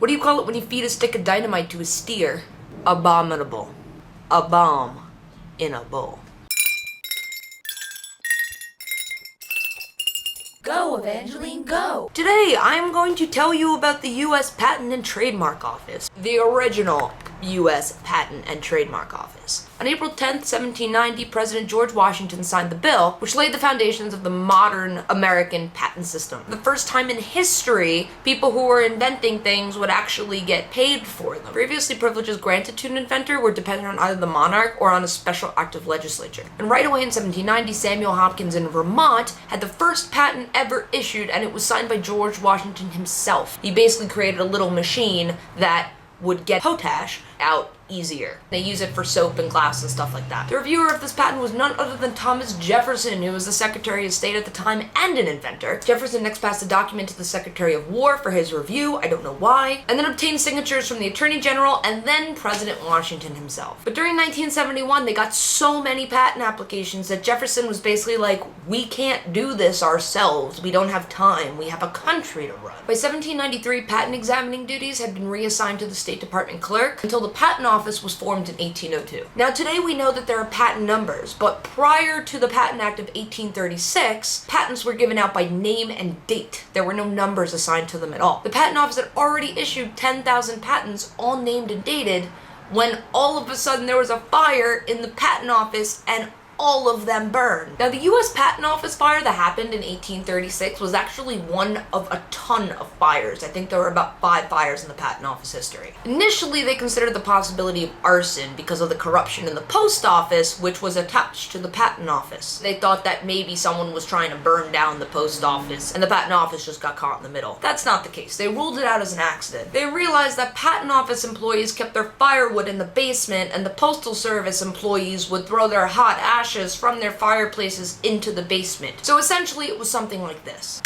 What do you call it when you feed a stick of dynamite to a steer? Abominable. A bomb in a bowl. Go, Evangeline, go! Today, I'm going to tell you about the U.S. Patent and Trademark Office, the original U.S. Patent and Trademark Office. On April 10th, 1790, President George Washington signed the bill, which laid the foundations of the modern American patent system. The first time in history, people who were inventing things would actually get paid for them. Previously, privileges granted to an inventor were dependent on either the monarch or on a special act of legislature. And right away in 1790, Samuel Hopkins in Vermont had the first patent ever issued, and it was signed by George Washington himself. He basically created a little machine that would get potash out easier. They use it for soap and glass and stuff like that. The reviewer of this patent was none other than Thomas Jefferson, who was the Secretary of State at the time and an inventor. Jefferson next passed a document to the Secretary of War for his review, I don't know why, and then obtained signatures from the Attorney General and then President Washington himself. But during 1971, they got so many patent applications that Jefferson was basically like, we can't do this ourselves, we don't have time, we have a country to run. By 1793, patent examining duties had been reassigned to the State Department clerk until the Patent Office was formed in 1802. Now today we know that there are patent numbers, but prior to the Patent Act of 1836, patents were given out by name and date. There were no numbers assigned to them at all. The Patent Office had already issued 10,000 patents, all named and dated, when all of a sudden there was a fire in the Patent Office and all of them burned. Now, the U.S. Patent Office fire that happened in 1836 was actually one of a ton of fires. I think there were about 5 fires in the Patent Office history. Initially, they considered the possibility of arson because of the corruption in the post office, which was attached to the Patent Office. They thought that maybe someone was trying to burn down the post office and the Patent Office just got caught in the middle. That's not the case. They ruled it out as an accident. They realized that Patent Office employees kept their firewood in the basement and the Postal Service employees would throw their hot ashes from their fireplaces into the basement. So essentially it was something like this.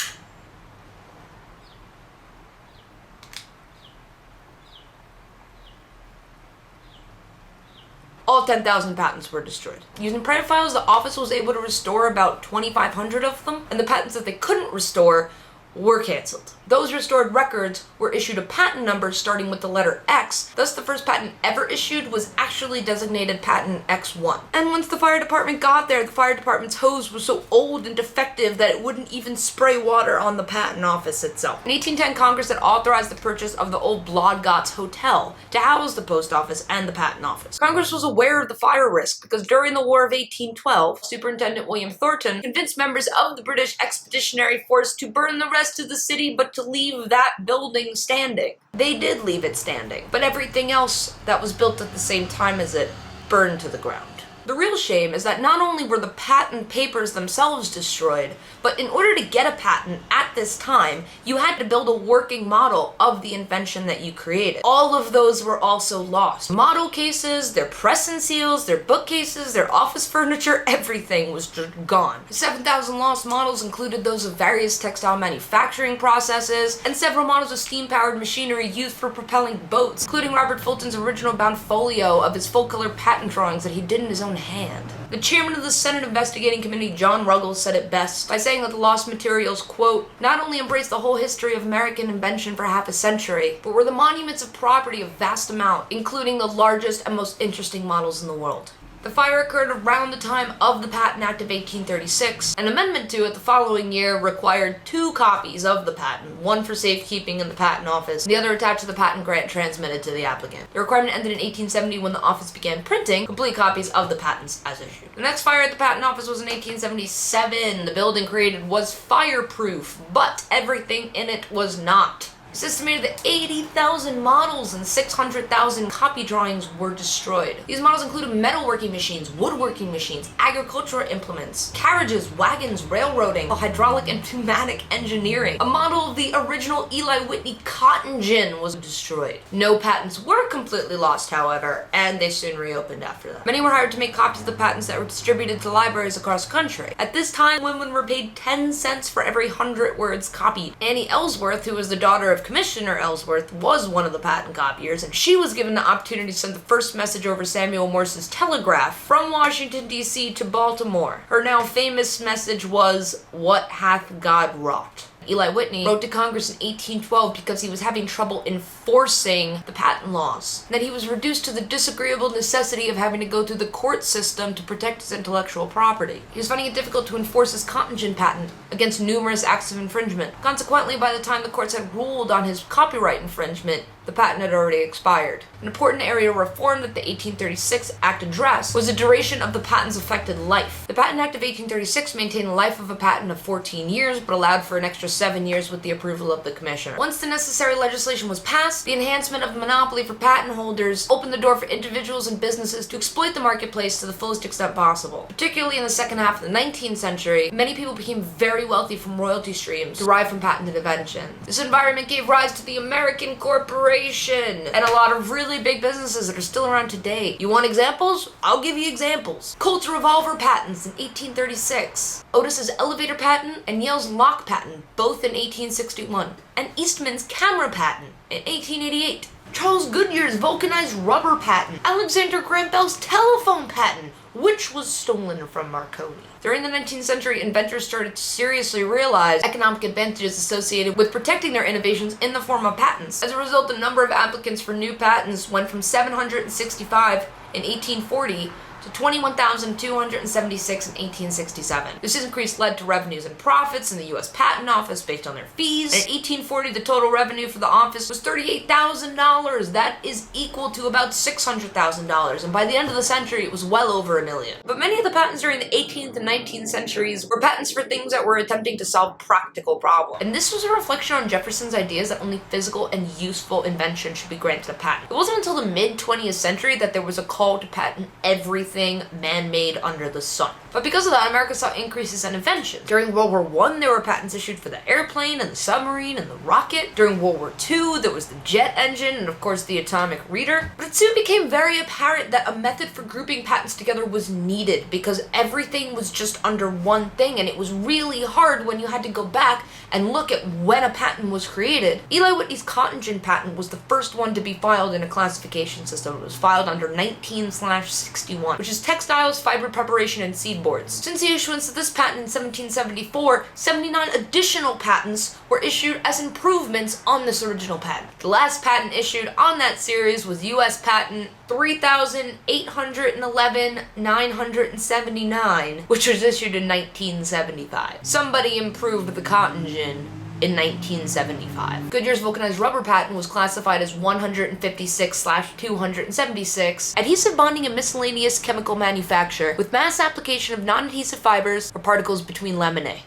All 10,000 patents were destroyed. Using private files, the office was able to restore about 2,500 of them, and the patents that they couldn't restore were canceled. Those restored records were issued a patent number starting with the letter X, thus the first patent ever issued was actually designated patent X1. And once the fire department got there, the fire department's hose was so old and defective that it wouldn't even spray water on the patent office itself. In 1810, Congress had authorized the purchase of the old Blodgott's Hotel to house the post office and the patent office. Congress was aware of the fire risk because during the War of 1812, Superintendent William Thornton convinced members of the British Expeditionary Force to burn the rest of the city but to leave that building standing. They did leave it standing, but everything else that was built at the same time as it burned to the ground. The real shame is that not only were the patent papers themselves destroyed, but in order to get a patent at this time, you had to build a working model of the invention that you created. All of those were also lost. Model cases, their press and seals, their bookcases, their office furniture, everything was just gone. The 7,000 lost models included those of various textile manufacturing processes, and several models of steam-powered machinery used for propelling boats, including Robert Fulton's original bound folio of his full-color patent drawings that he did in his own hand. The chairman of the Senate Investigating Committee, John Ruggles, said it best by saying that the lost materials, quote, not only embrace the whole history of American invention for half a century, but were the monuments of property of vast amount, including the largest and most interesting models in the world. The fire occurred around the time of the Patent Act of 1836. An amendment to it the following year required 2 copies of the patent, one for safekeeping in the Patent Office, the other attached to the patent grant transmitted to the applicant. The requirement ended in 1870 when the office began printing complete copies of the patents as issued. The next fire at the Patent Office was in 1877. The building created was fireproof, but everything in it was not. It's estimated that 80,000 models and 600,000 copy drawings were destroyed. These models included metalworking machines, woodworking machines, agricultural implements, carriages, wagons, railroading, hydraulic and pneumatic engineering. A model of the original Eli Whitney cotton gin was destroyed. No patents were completely lost, however, and they soon reopened after that. Many were hired to make copies of the patents that were distributed to libraries across the country. At this time, women were paid 10 cents for every 100 words copied. Annie Ellsworth, who was the daughter of Commissioner Ellsworth, was one of the patent copiers, and she was given the opportunity to send the first message over Samuel Morse's telegraph from Washington, D.C. to Baltimore. Her now famous message was, "What hath God wrought?" Eli Whitney wrote to Congress in 1812 because he was having trouble in enforcing the patent laws. And that he was reduced to the disagreeable necessity of having to go through the court system to protect his intellectual property. He was finding it difficult to enforce his cotton gin patent against numerous acts of infringement. Consequently, by the time the courts had ruled on his copyright infringement, the patent had already expired. An important area of reform that the 1836 Act addressed was the duration of the patent's affected life. The Patent Act of 1836 maintained the life of a patent of 14 years, but allowed for an extra 7 years with the approval of the commissioner. Once the necessary legislation was passed, the enhancement of the monopoly for patent holders opened the door for individuals and businesses to exploit the marketplace to the fullest extent possible. Particularly in the second half of the 19th century, many people became very wealthy from royalty streams derived from patented invention. This environment gave rise to the American corporation and a lot of really big businesses that are still around today. You want examples? I'll give you examples. Colt's revolver patents in 1836, Otis's elevator patent and Yale's lock patent, both in 1861, and Eastman's camera patent in 1888. Charles Goodyear's vulcanized rubber patent, Alexander Graham Bell's telephone patent, which was stolen from Marconi. During the 19th century, inventors started to seriously realize economic advantages associated with protecting their innovations in the form of patents. As a result, the number of applicants for new patents went from 765 in 1840 to 21,276 in 1867. This increase led to revenues and profits in the U.S. Patent Office based on their fees. And in 1840, the total revenue for the office was $38,000. That is equal to about $600,000. And by the end of the century, it was well over $1 million. But many of the patents during the 18th and 19th centuries were patents for things that were attempting to solve practical problems. And this was a reflection on Jefferson's ideas that only physical and useful invention should be granted a patent. It wasn't until the mid-20th century that there was a call to patent everything man-made under the sun. But because of that, America saw increases in invention. During World War I, there were patents issued for the airplane and the submarine and the rocket. During World War II, there was the jet engine and, of course, the atomic reader. But it soon became very apparent that a method for grouping patents together was needed because everything was just under one thing, and it was really hard when you had to go back and look at when a patent was created. Eli Whitney's cotton gin patent was the first one to be filed in a classification system. It was filed under 19/61, which is textiles, fiber preparation, and seed boards. Since the issuance of this patent in 1774, 79 additional patents were issued as improvements on this original patent. The last patent issued on that series was U.S. Patent 3,811,979, which was issued in 1975. Somebody improved the cotton gin in 1975. Goodyear's vulcanized rubber patent was classified as 156/276, adhesive bonding and miscellaneous chemical manufacture with mass application of non-adhesive fibers or particles between laminae.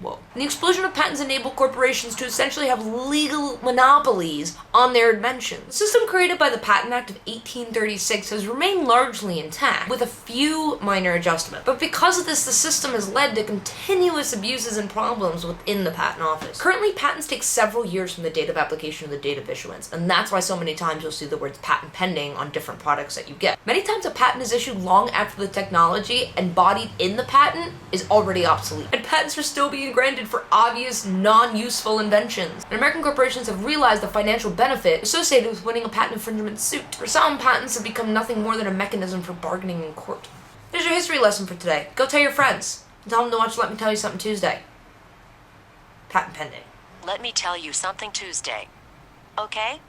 Whoa. And the explosion of patents enabled corporations to essentially have legal monopolies on their inventions. The system created by the Patent Act of 1836 has remained largely intact, with a few minor adjustments. But because of this, the system has led to continuous abuses and problems within the Patent Office. Currently, patents take several years from the date of application to the date of issuance, and that's why so many times you'll see the words patent pending on different products that you get. Many times a patent is issued long after the technology embodied in the patent is already obsolete, and patents are still being granted for obvious, non-useful inventions. And American corporations have realized the financial benefit associated with winning a patent infringement suit. For some, patents have become nothing more than a mechanism for bargaining in court. There's your history lesson for today. Go tell your friends. Tell them to watch Let Me Tell You Something Tuesday. Patent pending. Let me tell you something Tuesday. Okay?